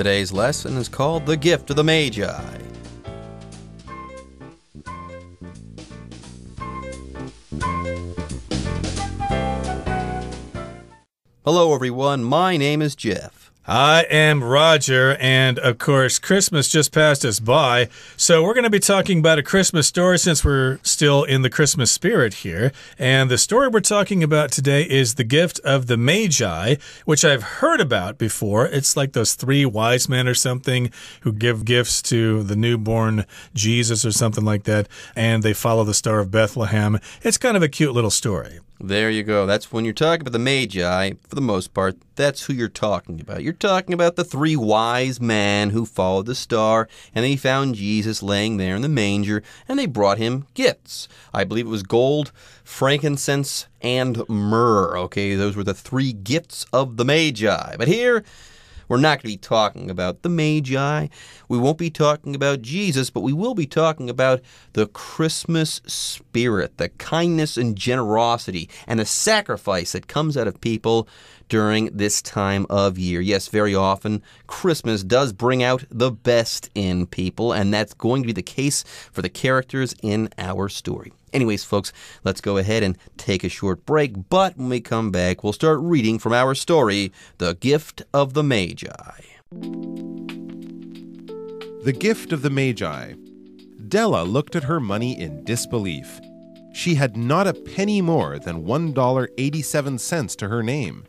Today's lesson is called The Gift of the Magi. Hello, everyone. My name is Jeff. I am Roger, and of course, Christmas just passed us by, so we're going to be talking about a Christmas story since we're still in the Christmas spirit here. And the story we're talking about today is The Gift of the Magi, which I've heard about before. It's like those three wise men or something who give gifts to the newborn Jesus or something like that, and they follow the Star of Bethlehem. It's kind of a cute little story. There you go. That's when you're talking about the Magi, for the most part, that's who you're talking about. You're talking about the three wise men who followed the star, and they found Jesus laying there in the manger, and they brought him gifts. I believe it was gold, frankincense, and myrrh. Okay, those were the three gifts of the Magi. But here, we're not going to be talking about the Magi. We won't be talking about Jesus, but we will be talking about the Christmas spirit, the kindness and generosity, and the sacrifice that comes out of people during this time of year. Yes, very often, Christmas does bring out the best in people, and that's going to be the case for the characters in our story. Anyways, folks, let's go ahead and take a short break, but when we come back, we'll start reading from our story, The Gift of the Magi. The Gift of the Magi. Della looked at her money in disbelief. She had not a penny more than $1.87 to her name.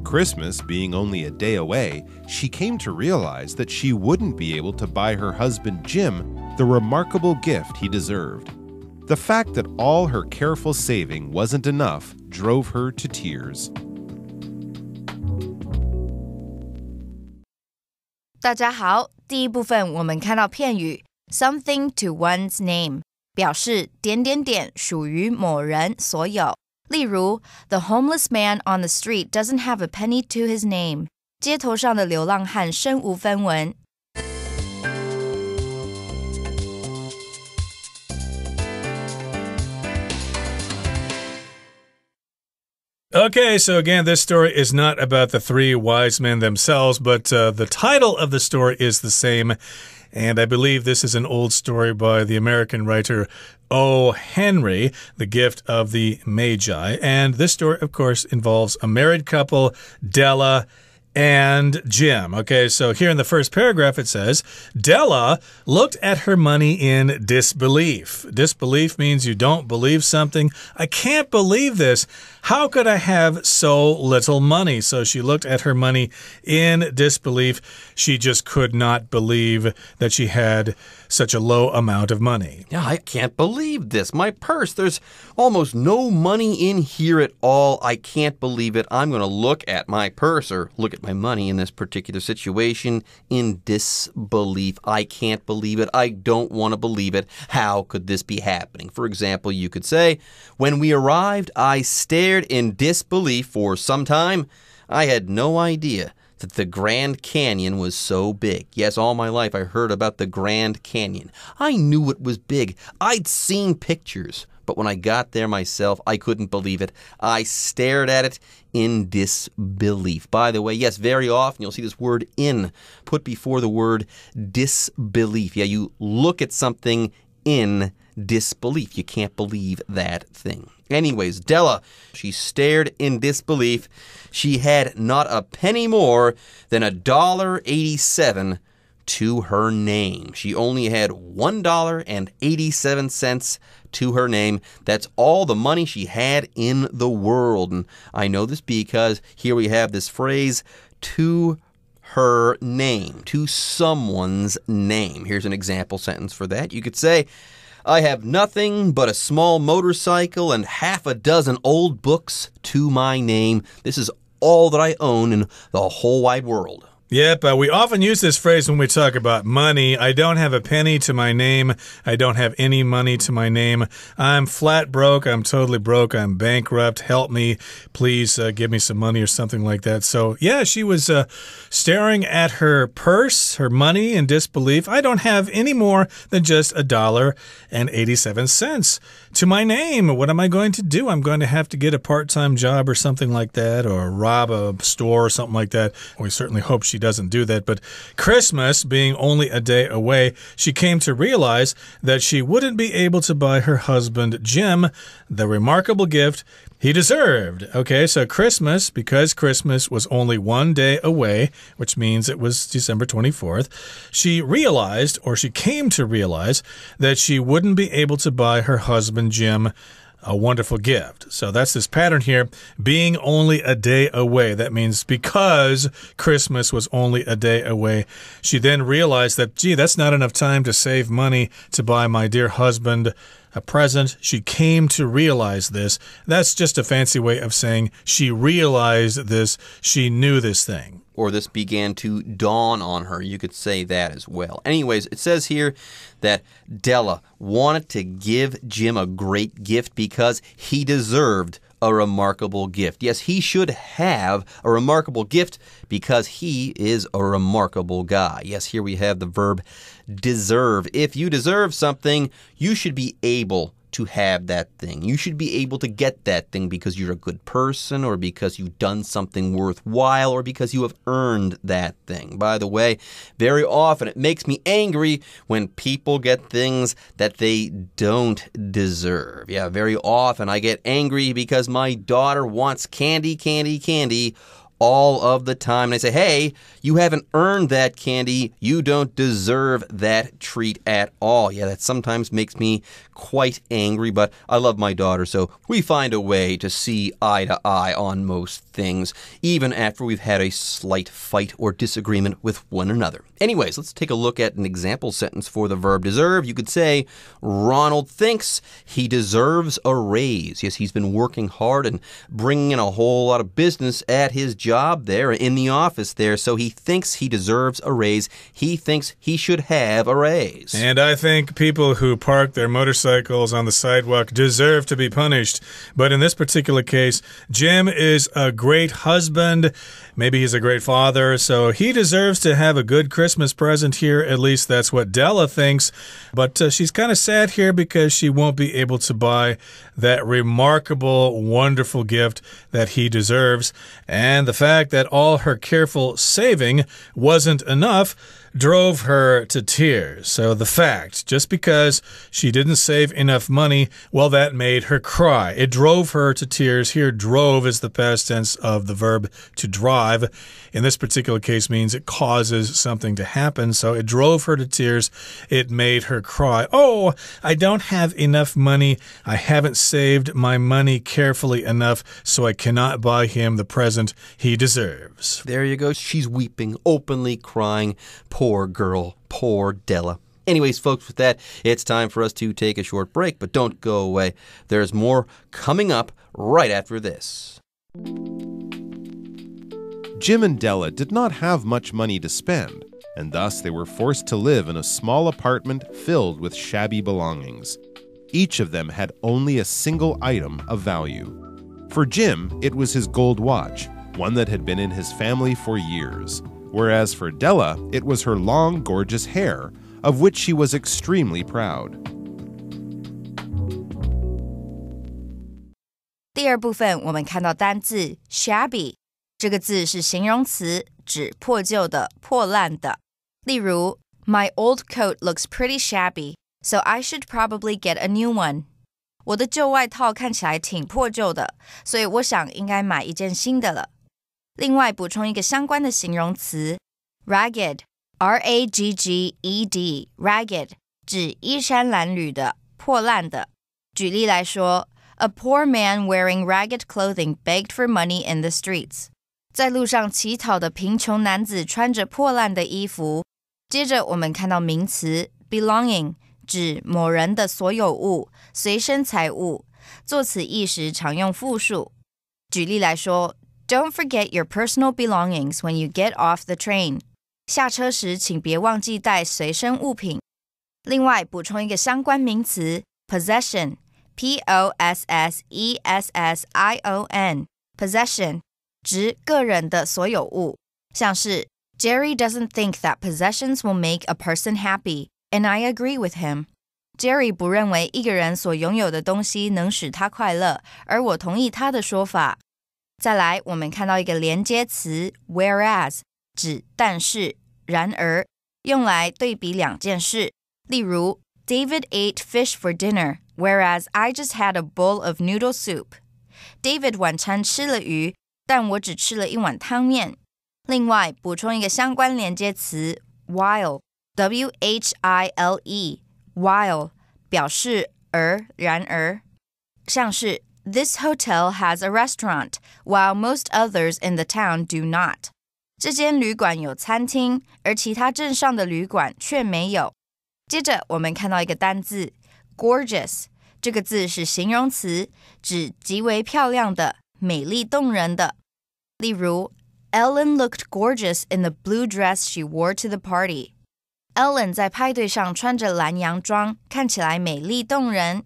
Christmas being only a day away, she came to realize that she wouldn't be able to buy her husband Jim the remarkable gift he deserved. The fact that all her careful saving wasn't enough drove her to tears. 大家好，第一部分我们看到片语 something to one's name 表示点点点属于某人所有。例如 The homeless man on the street doesn't have a penny to his name 街头上的流浪汉身无分文。Okay, so again, this story is not about the three wise men themselves, but the title of the story is the same. And I believe this is an old story by the American writer O. Henry, The Gift of the Magi. And this story, of course, involves a married couple, Della and Jim. Okay, so here in the first paragraph it says, Della looked at her money in disbelief. Disbelief means you don't believe something. I can't believe this. How could I have so little money? So she looked at her money in disbelief. She just could not believe that she had such a low amount of money. Yeah, I can't believe this. My purse, there's almost no money in here at all. I can't believe it. I'm going to look at my purse or look at my money in this particular situation in disbelief. I can't believe it. I don't want to believe it. How could this be happening? For example, you could say, when we arrived, I stared in disbelief for some time. I had no idea that the Grand Canyon was so big. Yes, all my life I heard about the Grand Canyon. I knew it was big. I'd seen pictures. But when I got there myself, I couldn't believe it. I stared at it in disbelief. By the way, yes, very often you'll see this word in put before the word disbelief. Yeah, you look at something in disbelief. You can't believe that thing. Anyways, Della, she stared in disbelief. She had not a penny more than $1.87 to her name. She only had $1.87 to her name. That's all the money she had in the world. And I know this because here we have this phrase, to her name, to someone's name. Here's an example sentence for that. You could say, I have nothing but a small motorcycle and half a dozen old books to my name. This is all that I own in the whole wide world. Yep, we often use this phrase when we talk about money. I don't have a penny to my name. I don't have any money to my name. I'm flat broke. I'm totally broke. I'm bankrupt. Help me. Please give me some money or something like that. So, yeah, she was staring at her purse, her money in disbelief. I don't have any more than just $1.87 to my name. What am I going to do? I'm going to have to get a part-time job or something like that, or rob a store or something like that. We certainly hope she she doesn't do that. But Christmas being only a day away, she came to realize that she wouldn't be able to buy her husband, Jim, the remarkable gift he deserved. Okay, so Christmas, because Christmas was only one day away, which means it was December 24th, she realized, or she came to realize, that she wouldn't be able to buy her husband, Jim, a wonderful gift. So that's this pattern here, being only a day away. That means because Christmas was only a day away, she then realized that, gee, that's not enough time to save money to buy my dear husband a present. She came to realize this. That's just a fancy way of saying she realized this. She knew this thing. Or this began to dawn on her. You could say that as well. Anyways, it says here that Della wanted to give Jim a great gift because he deserved a remarkable gift. Yes, he should have a remarkable gift because he is a remarkable guy. Yes, here we have the verb deserve. If you deserve something, you should be able to have that thing. You should be able to get that thing because you're a good person or because you've done something worthwhile or because you have earned that thing. By the way, very often it makes me angry when people get things that they don't deserve. Yeah, very often I get angry because my daughter wants candy all of the time. And I say, hey, you haven't earned that candy. You don't deserve that treat at all. Yeah, that sometimes makes me quite angry, but I love my daughter, so we find a way to see eye to eye on most things, even after we've had a slight fight or disagreement with one another. Anyways, let's take a look at an example sentence for the verb deserve. You could say, Ronald thinks he deserves a raise. Yes, he's been working hard and bringing in a whole lot of business at his job there, in the office there, so he thinks he deserves a raise. He thinks he should have a raise. And I think people who park their motorcycles on the sidewalk deserve to be punished. But in this particular case, Jim is a great husband. Maybe he's a great father, so he deserves to have a good Christmas present here. At least that's what Della thinks. But she's kind of sad here because she won't be able to buy that remarkable, wonderful gift that he deserves. And the fact that all her careful saving wasn't enough drove her to tears. So the fact, just because she didn't save enough money, well, that made her cry. It drove her to tears. Here, drove is the past tense of the verb to drive. In this particular case means it causes something to happen. So it drove her to tears. It made her cry. Oh, I don't have enough money. I haven't saved my money carefully enough, so I cannot buy him the present he deserves. There you go. She's weeping, openly crying. Poor girl, poor Della. Anyways, folks, with that, it's time for us to take a short break, but don't go away. There's more coming up right after this. Jim and Della did not have much money to spend, and thus they were forced to live in a small apartment filled with shabby belongings. Each of them had only a single item of value. For Jim, it was his gold watch, one that had been in his family for years. Whereas for Della, it was her long, gorgeous hair, of which she was extremely proud. 第二部分我们看到单字 shabby 这个字是形容词，指破旧的、破烂的。例如 My old coat looks pretty shabby, so I should probably get a new one. 我的旧外套看起来挺破旧的，所以我想应该买一件新的了。另外补充一个相关的形容词 ragged, R-A-G-G-E-D, ragged 指衣衫褴褛的、破烂的。举例来说 A poor man wearing ragged clothing begged for money in the streets. 在路上乞讨的贫穷男子穿着破烂的衣服。接着我们看到名词 belonging, 指某人的所有物、随身财物，作此意时常用复数。举例来说Don't forget your personal belongings when you get off the train. 下车时请别忘记带随身物品。另外补充一个相关名词 possession, P-O-S-S-E-S-S-I-O-N, possession, 指个人的所有物，像是 Jerry doesn't think that possessions will make a person happy, and I agree with him. Jerry 不认为一个人所拥有的东西能使他快乐，而我同意他的说法。再来，我们看到一个连接词 whereas, 指但是、然而，用来对比两件事。例如 David ate fish for dinner, whereas I just had a bowl of noodle soup. David 晚餐吃了鱼，但我只吃了一碗汤面。另外，补充一个相关连接词 while, W-H-I-L-E, while, 表示然而。像是 This hotel has a restaurant, while most others in the town do not. 这间旅馆有餐厅，而其他镇上的旅馆却没有。接着我们看到一个单字 gorgeous， 这个字是形容词，指极为漂亮的、美丽动人的。例如 Ellen looked gorgeous in the blue dress she wore to the party. Ellen 在派对上穿着蓝洋装，看起来美丽动人。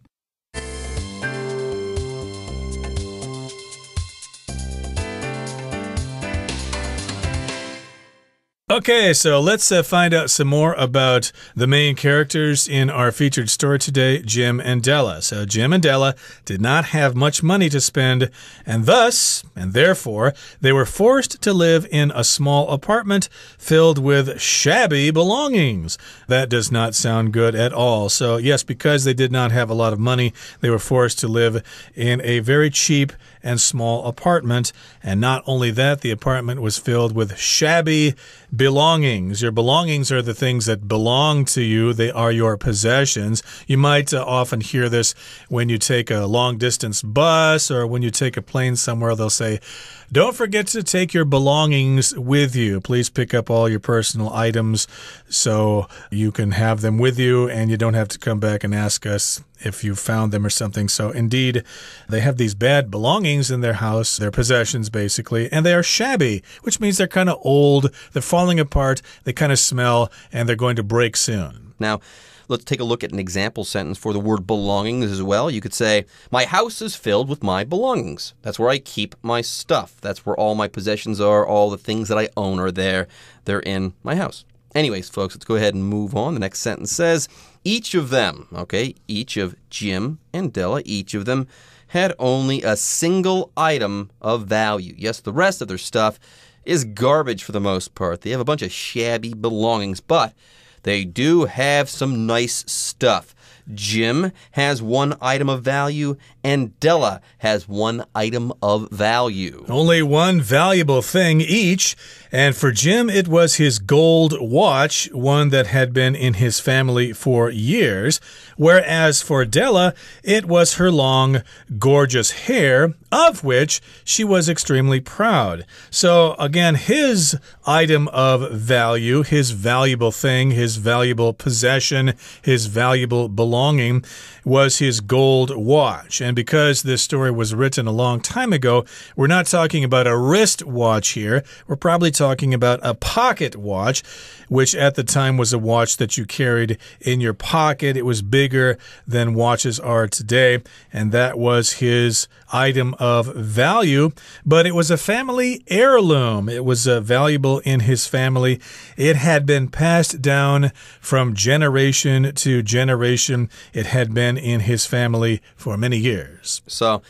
Okay, so let's find out some more about the main characters in our featured story today, Jim and Della. So Jim and Della did not have much money to spend, and thus, and therefore, they were forced to live in a small apartment filled with shabby belongings. That does not sound good at all. So yes, because they did not have a lot of money, they were forced to live in a very cheap and small apartment. And not only that, the apartment was filled with shabby belongings. Your belongings are the things that belong to you. They are your possessions. You might often hear this when you take a long-distance bus or when you take a plane somewhere. They'll say, don't forget to take your belongings with you. Please pick up all your personal items so you can have them with you and you don't have to come back and ask us if you found them or something. So indeed, they have these bad belongings in their house, their possessions basically, and they are shabby, which means they're kind of old, they're falling apart, they kind of smell, and they're going to break soon. Now, let's take a look at an example sentence for the word belongings as well. You could say, my house is filled with my belongings. That's where I keep my stuff. That's where all my possessions are. All the things that I own are there. They're in my house. Anyways, folks, let's go ahead and move on. The next sentence says, each of them, okay, each of Jim and Della, each of them had only a single item of value. Yes, the rest of their stuff is garbage for the most part. They have a bunch of shabby belongings, but they do have some nice stuff. Jim has one item of value, and Della has one item of value. Only one valuable thing each. And for Jim, it was his gold watch, one that had been in his family for years. Whereas for Della, it was her long, gorgeous hair, of which she was extremely proud. So again, his item of value, his valuable thing, his valuable possession, his valuable belonging was his gold watch. And because this story was written a long time ago, we're not talking about a wrist watch here. We're probably talking about a pocket watch, which at the time was a watch that you carried in your pocket. It was bigger than watches are today, and that was his item of value, but it was a family heirloom. It was valuable in his family. It had been passed down from generation to generation. It had been in his family for many years. So,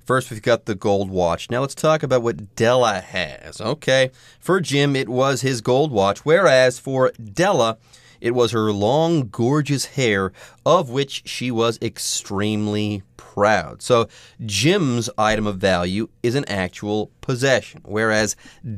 first, we've got the gold watch. Now, let's talk about what Della has. Okay, for Jim, it was his gold watch, whereas for Della, it was her long, gorgeous hair, of which she was extremely proud. So, Jim's item of value is an actual possession, whereas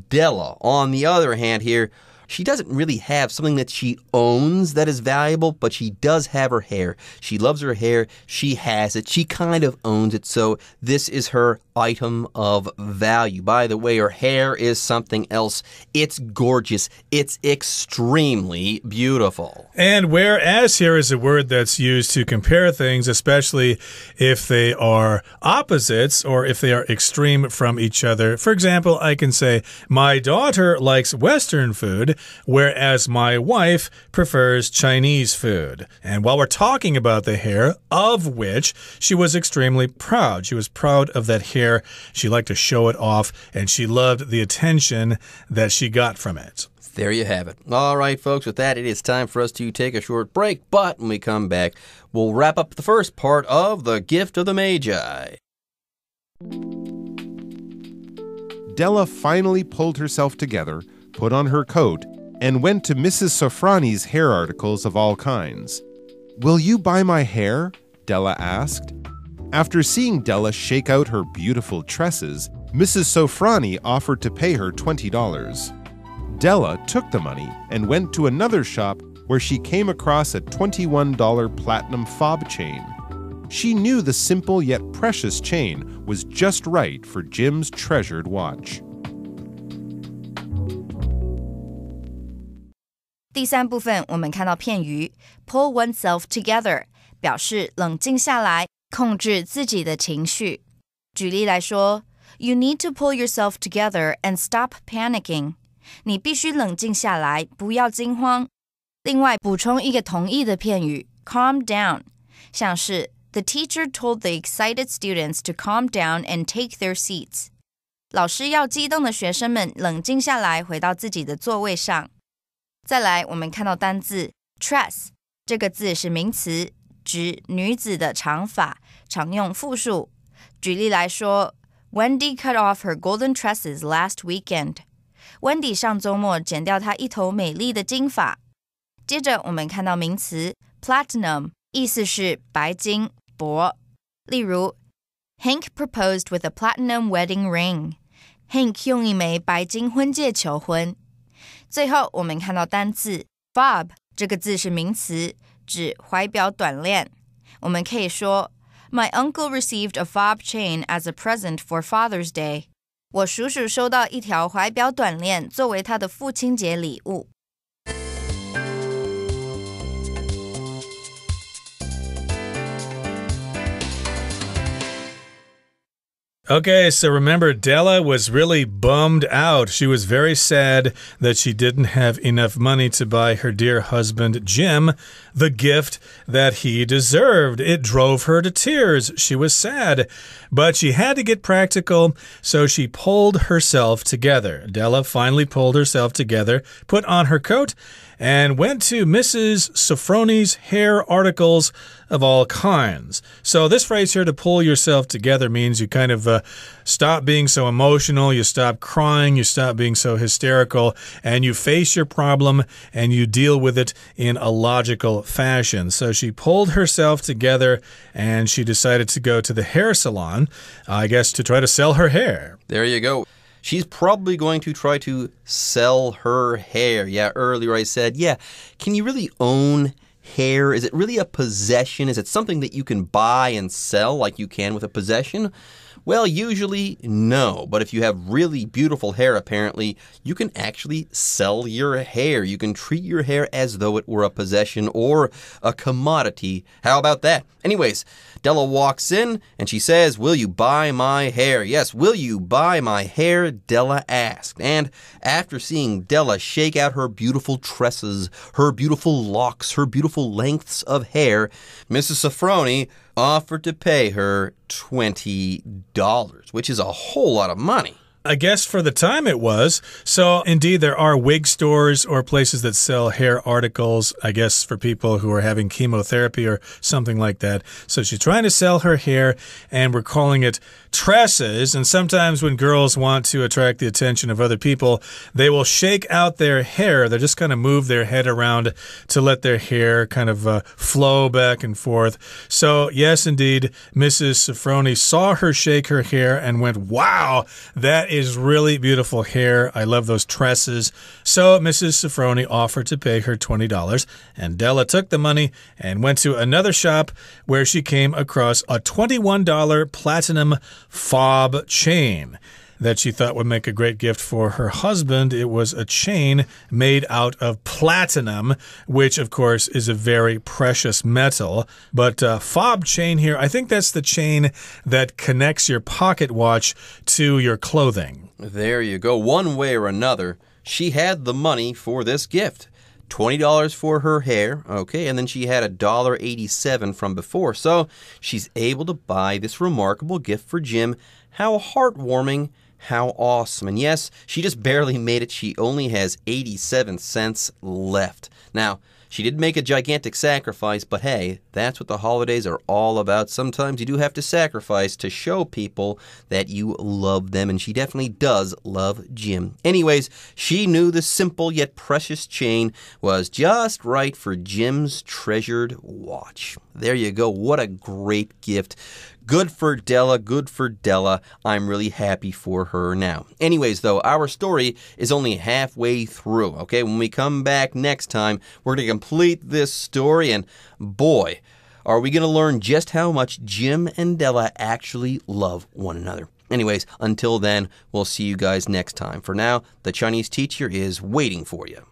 Della, on the other hand here, she doesn't really have something that she owns that is valuable, but she does have her hair. She loves her hair. She has it. She kind of owns it. So this is her item of value. By the way, her hair is something else. It's gorgeous. It's extremely beautiful. And whereas here is a word that's used to compare things, especially if they are opposites or if they are extreme from each other. For example, I can say, my daughter likes Western food, whereas my wife prefers Chinese food. And while we're talking about the hair, of which she was extremely proud. She was proud of that hair. She liked to show it off, and she loved the attention that she got from it. There you have it. All right, folks, with that, it is time for us to take a short break. But when we come back, we'll wrap up the first part of the Gift of the Magi. Della finally pulled herself together, put on her coat, and went to Mrs. Sofrani's hair articles of all kinds. "Will you buy my hair?" Della asked. After seeing Della shake out her beautiful tresses, Mrs. Sofrani offered to pay her $20. Della took the money and went to another shop where she came across a $21 platinum fob chain. She knew the simple yet precious chain was just right for Jim's treasured watch. 第三部分我们看到片语 pull oneself together 表示冷静下来，控制自己的情绪。举例来说 You need to pull yourself together and stop panicking. 你必须冷静下来，不要惊慌。另外补充一个同义的片语 calm down 像是 The teacher told the excited students to calm down and take their seats. 老师要激动的学生们冷静下来，回到自己的座位上。再来我们看到单字 tress 这个字是名词，指女子的长发，常用复数。举例来说 Wendy cut off her golden tresses last weekend. Wendy 上周末剪掉她一头美丽的金发。接着我们看到名词 platinum 意思是白金铂。例如 Hank proposed with a platinum wedding ring. Hank 用一枚白金婚戒求婚。最后我们看到单字 fob 这个字是名词，指怀表短链。我们可以说 My uncle received a fob chain as a present for Father's Day. 我叔叔收到一条怀表短链作为他的父亲节礼物。Okay, so remember, Della was really bummed out. She was very sad that she didn't have enough money to buy her dear husband, Jim, the gift that he deserved. It drove her to tears. She was sad, but she had to get practical, so she pulled herself together. Della finally pulled herself together, put on her coat, and went to Mrs. Sofroni's hair articles of all kinds. So this phrase here, to pull yourself together, means you kind of stop being so emotional, you stop crying, you stop being so hysterical, and you face your problem and you deal with it in a logical fashion. So she pulled herself together and she decided to go to the hair salon, I guess to try to sell her hair. There you go. She's probably going to try to sell her hair. Yeah, earlier I said, can you really own hair? Is it really a possession? Is it something that you can buy and sell like you can with a possession? Well, usually no, but if you have really beautiful hair, apparently, you can actually sell your hair. You can treat your hair as though it were a possession or a commodity. How about that? Anyways, Della walks in and she says, "Will you buy my hair?" Yes, will you buy my hair? Della asked. And after seeing Della shake out her beautiful tresses, her beautiful locks, her beautiful lengths of hair, Mrs. Sofroni offered to pay her $20, which is a whole lot of money. I guess for the time it was. So, indeed, there are wig stores or places that sell hair articles, I guess, for people who are having chemotherapy or something like that. So she's trying to sell her hair, and we're calling it tresses. And sometimes when girls want to attract the attention of other people, they will shake out their hair. They just kind of move their head around to let their hair kind of flow back and forth. So, yes, indeed, Mrs. Sofroni saw her shake her hair and went, "Wow, that is really beautiful hair. I love those tresses." So Mrs. Sofroni offered to pay her $20, and Della took the money and went to another shop where she came across a $21 platinum fob chain that she thought would make a great gift for her husband. It was a chain made out of platinum, which, of course, is a very precious metal. But fob chain here, I think that's the chain that connects your pocket watch to your clothing. There you go. One way or another, she had the money for this gift. $20 for her hair, okay, and then she had $1.87 from before. So she's able to buy this remarkable gift for Jim. How heartwarming. How awesome. And yes, she just barely made it. She only has 87 cents left. Now, She did make a gigantic sacrifice, but hey, that's what the holidays are all about. Sometimes you do have to sacrifice to show people that you love them, and she definitely does love Jim. Anyways, she knew the simple yet precious chain was just right for Jim's treasured watch. There you go. What a great gift. Good for Della, good for Della. I'm really happy for her now. Anyways, though, our story is only halfway through, okay? When we come back next time, we're going to complete this story, and boy, are we going to learn just how much Jim and Della actually love one another. Anyways, until then, we'll see you guys next time. For now, the Chinese teacher is waiting for you.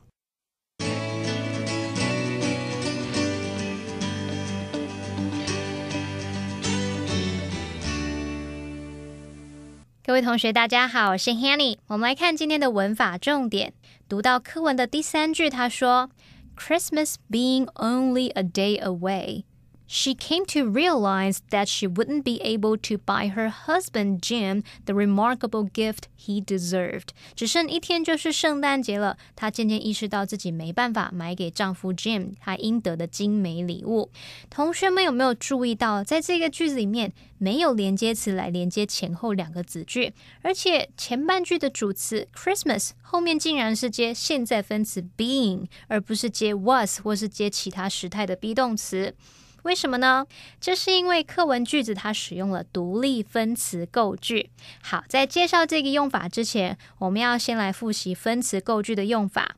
各位同学大家好，我是 Hanny。 我们来看今天的文法重点。读到课文的第3句，他说 Christmas being only a day away, she came to realize that she wouldn't be able to buy her husband Jim the remarkable gift he deserved. 只剩1天就是圣诞节了，她渐渐意识到自己没办法买给丈夫 Jim 他应得的精美礼物。同学们有没有注意到，在这个句子里面没有连接词来连接前后2个子句，而且前半句的主词 Christmas 后面竟然是接现在分词 being， 而不是接 was 或是接其他时态的 be 动词。为什么呢？这是因为课文句子它使用了独立分词构句。好，在介绍这个用法之前，我们要先来复习分词构句的用法。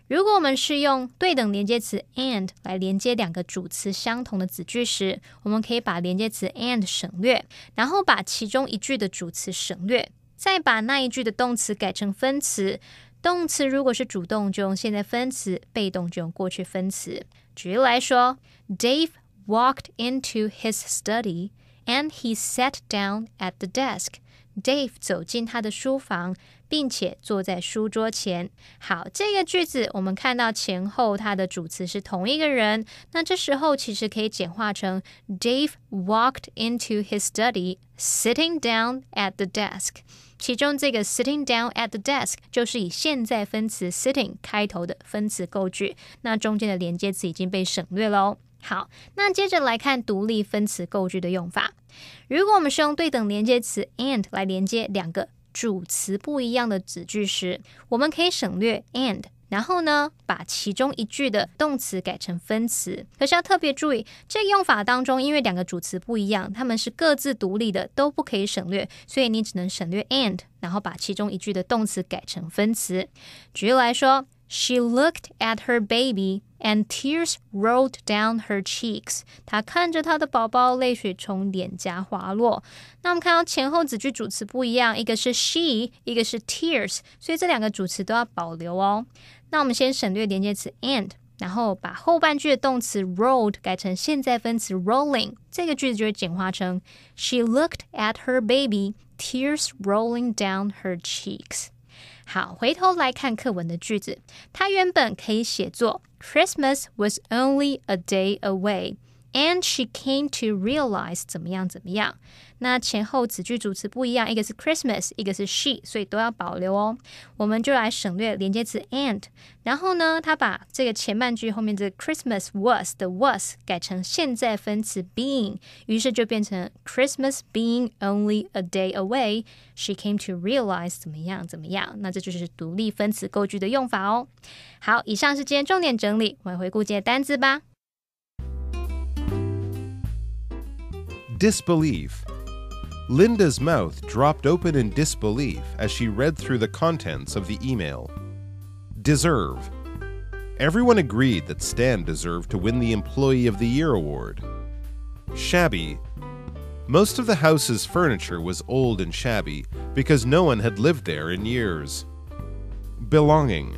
如果我们是用对等连接词 and 来连接2个主词相同的子句时，我们可以把连接词 and 省略，然后把其中一句的主词省略，再把那一句的动词改成分词。动词如果是主动就用现在分词，被动就用过去分词。举例来说 Dave walked into his study and he sat down at the desk. Dave 走进他的书房，并且坐在书桌前。好，这个句子我们看到前后它的主词是同一个人，那这时候其实可以简化成 Dave walked into his study sitting down at the desk. 其中这个 sitting down at the desk 就是以现在分词 sitting 开头的分词构句，那中间的连接词已经被省略了哦。好，那接着来看独立分词构句的用法。如果我们是用对等连接词 and 来连接2个主词不一样的子句时，我们可以省略 and， 然后呢，把其中一句的动词改成分词。可是要特别注意，这个用法当中，因为2个主词不一样，它们是各自独立的，都不可以省略，所以你只能省略 and， 然后把其中一句的动词改成分词。举例来说She looked at her baby and tears rolled down her cheeks. 她看着她的宝宝，泪水从脸颊滑落。那我们看到前后子句主词不一样，一个是 she， 一个是 tears， 所以这2个主词都要保留哦。那我们先省略连接词 and， 然后把后半句的动词 rolled 改成现在分词 rolling， 这个句子就会简化成 She looked at her baby, tears rolling down her cheeks。好，回头来看课文的句子，它原本可以写作 Christmas was only a day away and she came to realize 怎么样怎么样。那前后子句主词不一样，一个是 Christmas， 一个是 she， 所以都要保留哦。我们就来省略连接词 and， 然后呢，他把这个前半句后面这个 Christmas was 的 was 改成现在分词 being， 于是就变成 Christmas being only a day away， she came to realize 怎么样怎么样。那这就是独立分词构句的用法哦。好，以上是今天重点整理，我们回顾今天的单字吧。Disbelief. Linda's mouth dropped open in disbelief as she read through the contents of the email. Deserve. Everyone agreed that Stan deserved to win the Employee of the Year award. Shabby. Most of the house's furniture was old and shabby because no one had lived there in years. Belonging.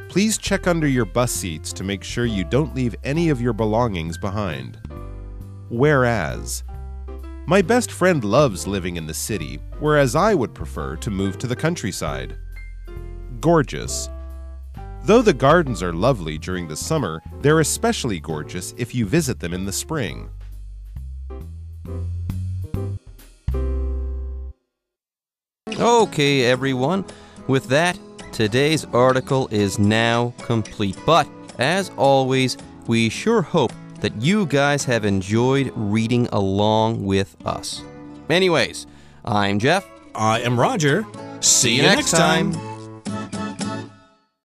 Please check under your bus seats to make sure you don't leave any of your belongings behind. Whereas. My best friend loves living in the city, whereas I would prefer to move to the countryside. Gorgeous. Though the gardens are lovely during the summer, they're especially gorgeous if you visit them in the spring. Okay, everyone. With that, today's article is now complete. But As always, we sure hope that you guys have enjoyed reading along with us. Anyways, I'm Jeff. I am Roger. See you next time.